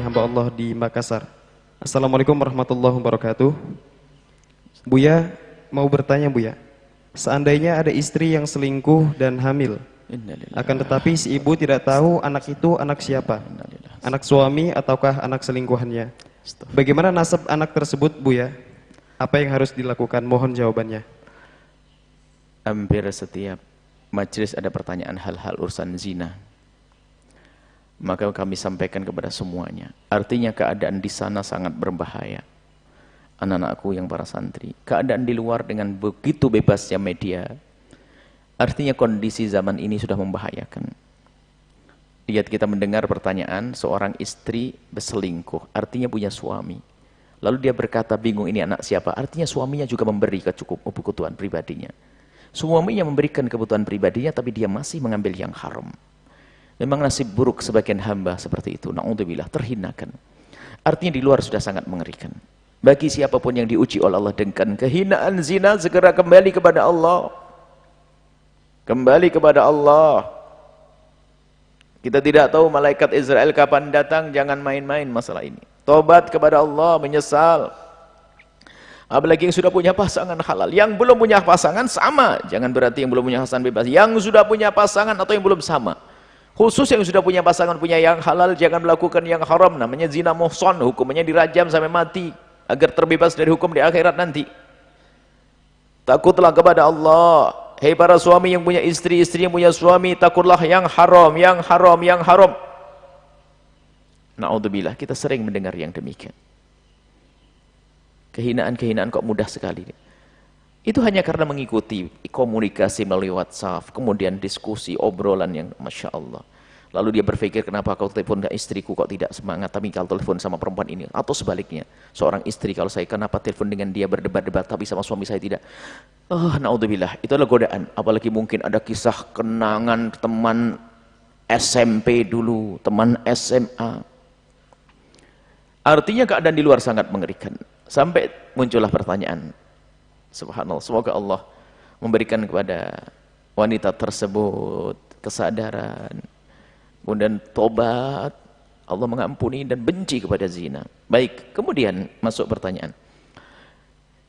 hamba Allah di Makassar. Assalamualaikum warahmatullahi wabarakatuh. Buya, mau bertanya Buya. Seandainya ada istri yang selingkuh dan hamil, akan tetapi si ibu tidak tahu anak itu anak siapa, anak suami ataukah anak selingkuhannya. Bagaimana nasab anak tersebut Buya? Apa yang harus dilakukan? Mohon jawabannya. Hampir setiap majelis ada pertanyaan hal-hal urusan zina. Maka kami sampaikan kepada semuanya. Artinya keadaan di sana sangat berbahaya. Anak-anakku yang para santri, keadaan di luar dengan begitu bebasnya media, artinya kondisi zaman ini sudah membahayakan. Lihat, kita mendengar pertanyaan seorang istri berselingkuh, artinya punya suami. Lalu dia berkata bingung ini anak siapa, artinya suaminya juga memberi kebutuhan pribadinya. Suaminya memberikan kebutuhan pribadinya, tapi dia masih mengambil yang haram. Memang nasib buruk sebagian hamba seperti itu, na'udzubillah, terhinakan. Artinya di luar sudah sangat mengerikan. Bagi siapapun yang diuji oleh Allah dengan kehinaan zina, segera kembali kepada Allah. Kembali kepada Allah. Kita tidak tahu malaikat Israel kapan datang, jangan main-main masalah ini. Tobat kepada Allah, menyesal. Apalagi yang sudah punya pasangan halal. Yang belum punya pasangan sama, jangan berarti yang belum punya pasangan bebas. Yang sudah punya pasangan atau yang belum sama. Khusus yang sudah punya pasangan, punya yang halal, jangan melakukan yang haram. Namanya zina muhsan, hukumannya dirajam sampai mati, agar terbebas dari hukum di akhirat nanti. Takutlah kepada Allah. Hei para suami yang punya istri, istri yang punya suami, takutlah yang haram, yang haram, yang haram. Na'udzubillah, kita sering mendengar yang demikian. Kehinaan-kehinaan kok mudah sekali. Itu hanya karena mengikuti komunikasi melalui WhatsApp, kemudian diskusi, obrolan yang Masya Allah. Lalu dia berpikir, kenapa kau telepon ke istriku kok tidak semangat, tapi kalau telepon sama perempuan ini. Atau sebaliknya, seorang istri kalau saya, kenapa telepon dengan dia berdebat-debat, tapi sama suami saya tidak. Na'udzubillah, itu adalah godaan. Apalagi mungkin ada kisah kenangan teman SMP dulu, teman SMA. Artinya keadaan di luar sangat mengerikan. Sampai muncullah pertanyaan. Subhanallah, semoga Allah memberikan kepada wanita tersebut kesadaran, kemudian tobat, Allah mengampuni dan benci kepada zina. Baik, kemudian masuk pertanyaan.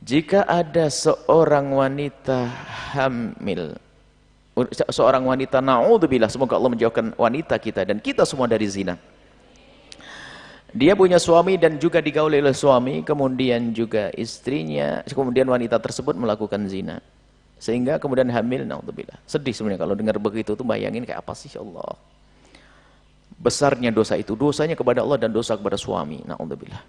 Jika ada seorang wanita hamil, seorang wanita, na'udzubillah, semoga Allah menjauhkan wanita kita dan kita semua dari zina. Dia punya suami dan juga digauli oleh suami, kemudian juga istrinya, kemudian wanita tersebut melakukan zina. Sehingga kemudian hamil, na'udzubillah. Sedih sebenarnya kalau dengar begitu tuh, bayangin kayak apa sih, ya Allah. Besarnya dosa itu, dosanya kepada Allah dan dosa kepada suami, na'udzubillah.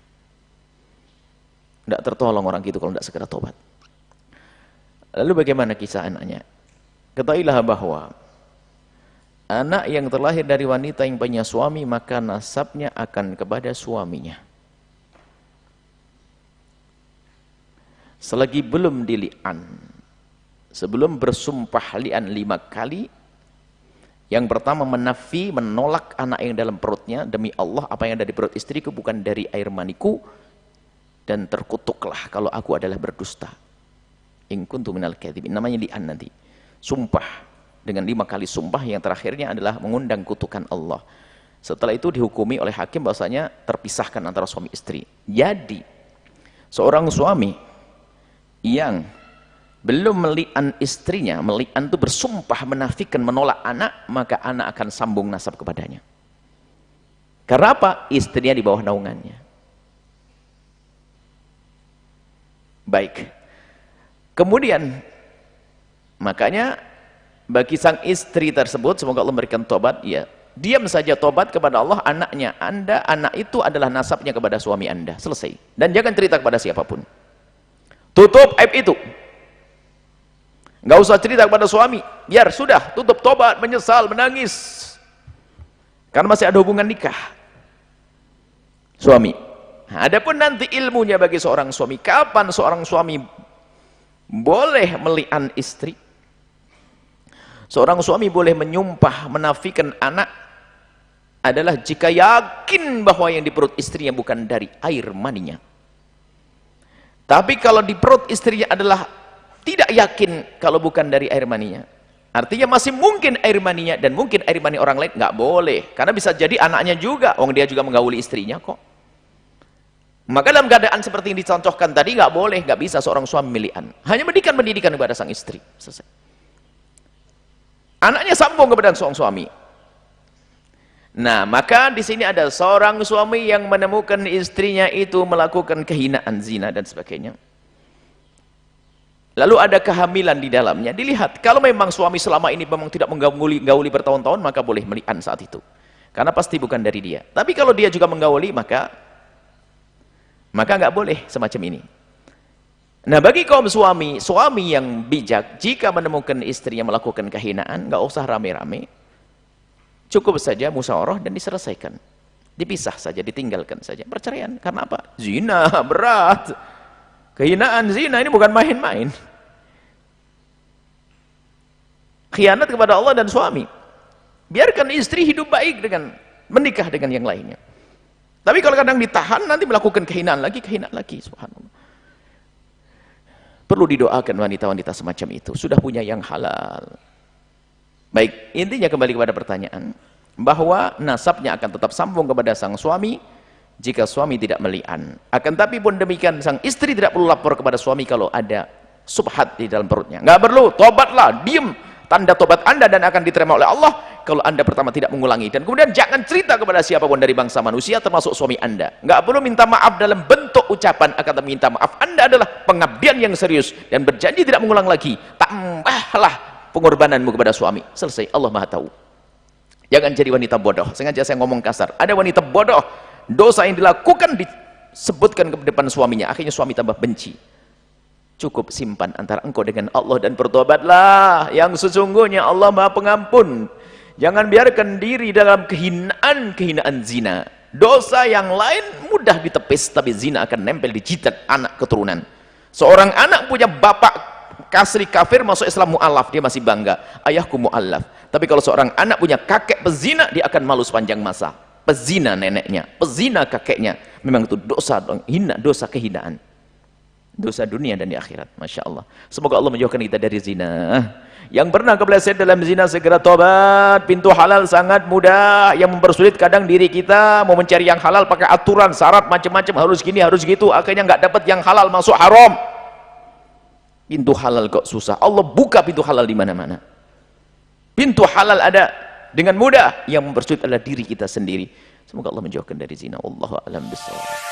Tidak tertolong orang gitu kalau tidak segera tobat. Lalu bagaimana kisah anaknya? Ketahuilah bahwa anak yang terlahir dari wanita yang punya suami, maka nasabnya akan kepada suaminya. Selagi belum dili'an, sebelum bersumpah li'an 5 kali, yang pertama menafi, menolak anak yang dalam perutnya, demi Allah apa yang ada di perut istriku bukan dari air maniku, dan terkutuklah kalau aku adalah berdusta. In kuntu minal kadhibin, namanya li'an nanti. Sumpah. Dengan 5 kali sumpah, yang terakhirnya adalah mengundang kutukan Allah. Setelah itu dihukumi oleh hakim bahwasanya terpisahkan antara suami istri. Jadi seorang suami yang belum meli'an istrinya, meli'an itu bersumpah menafikan, menolak anak, maka anak akan sambung nasab kepadanya. Karena apa? Istrinya di bawah naungannya. Baik. Kemudian makanya bagi sang istri tersebut, semoga Allah memberikan tobat, ya, diam saja tobat kepada Allah, anaknya Anda, anak itu adalah nasabnya kepada suami Anda, selesai. Dan jangan cerita kepada siapapun. Tutup aib itu. Nggak usah cerita kepada suami, biar sudah, tutup, tobat, menyesal, menangis. Karena masih ada hubungan nikah. Suami. Nah, adapun nanti ilmunya bagi seorang suami, kapan seorang suami boleh meli'an istri? Seorang suami boleh menyumpah, menafikan anak adalah jika yakin bahwa yang di perut istrinya bukan dari air maninya. Tapi kalau di perut istrinya adalah tidak yakin kalau bukan dari air maninya, Artinya masih mungkin air maninya dan mungkin air mani orang lain, nggak boleh. Karena bisa jadi anaknya juga, wong dia juga menggauli istrinya kok. Maka dalam keadaan seperti yang dicontohkan tadi, nggak boleh, nggak bisa seorang suami milihan. Hanya pendidikan kepada sang istri. Selesai. Anaknya sambung kepada seorang suami. Nah, maka di sini ada seorang suami yang menemukan istrinya itu melakukan kehinaan, zina dan sebagainya. Lalu ada kehamilan di dalamnya. Dilihat, kalau memang suami selama ini memang tidak menggauli bertahun-tahun, maka boleh melihat saat itu. Karena pasti bukan dari dia. Tapi kalau dia juga menggauli, maka nggak boleh semacam ini. Nah, bagi kaum suami yang bijak, jika menemukan istrinya melakukan kehinaan, nggak usah rame-rame. Cukup saja musyawarah dan diselesaikan. Dipisah saja, ditinggalkan saja. Perceraian. Karena apa? Zina, berat. Kehinaan, zina ini bukan main-main. Khianat kepada Allah dan suami. Biarkan istri hidup baik dengan menikah dengan yang lainnya. Tapi kalau kadang ditahan, nanti melakukan kehinaan lagi, subhanallah. Perlu didoakan wanita-wanita semacam itu. Sudah punya yang halal. Baik, intinya kembali kepada pertanyaan. Bahwa nasabnya akan tetap sambung kepada sang suami, jika suami tidak meli'an. Akan tapi pun demikian, sang istri tidak perlu lapor kepada suami kalau ada subhat di dalam perutnya. Nggak perlu, tobatlah, diem. Tanda tobat anda dan akan diterima oleh Allah kalau anda pertama tidak mengulangi. Dan kemudian jangan cerita kepada siapapun dari bangsa manusia, termasuk suami anda. Nggak perlu minta maaf dalam bentuk ucapan, akan tapi minta maaf anda adalah pengabdian yang serius dan berjanji tidak mengulang lagi. Tambahlah pengorbananmu kepada suami. Selesai, Allah Maha tahu. Jangan jadi wanita bodoh. Sengaja saya ngomong kasar. Ada wanita bodoh, dosa yang dilakukan disebutkan ke depan suaminya, akhirnya suami tambah benci. Cukup simpan antara engkau dengan Allah dan bertobatlah, yang sesungguhnya Allah Maha Pengampun. Jangan biarkan diri dalam kehinaan zina. Dosa yang lain mudah ditepis, tapi zina akan nempel di jidat anak keturunan. Seorang anak punya bapak kasri kafir masuk Islam mu'alaf, dia masih bangga, ayahku mu'alaf. Tapi kalau seorang anak punya kakek pezina, dia akan malu sepanjang masa. Pezina neneknya, pezina kakeknya, memang itu dosa, hina, dosa kehinaan, dosa dunia dan di akhirat. Masya Allah. Semoga Allah menjauhkan kita dari zina. Yang pernah kepleset dalam zina segera tobat. Pintu halal sangat mudah. Yang mempersulit kadang diri kita mau mencari yang halal pakai aturan, syarat macam-macam, harus gini, harus gitu, akhirnya nggak dapat yang halal, masuk haram. Pintu halal kok susah. Allah buka pintu halal di mana-mana. Pintu halal ada dengan mudah. Yang mempersulit adalah diri kita sendiri. Semoga Allah menjauhkan dari zina. Wallahu a'lam bishawab.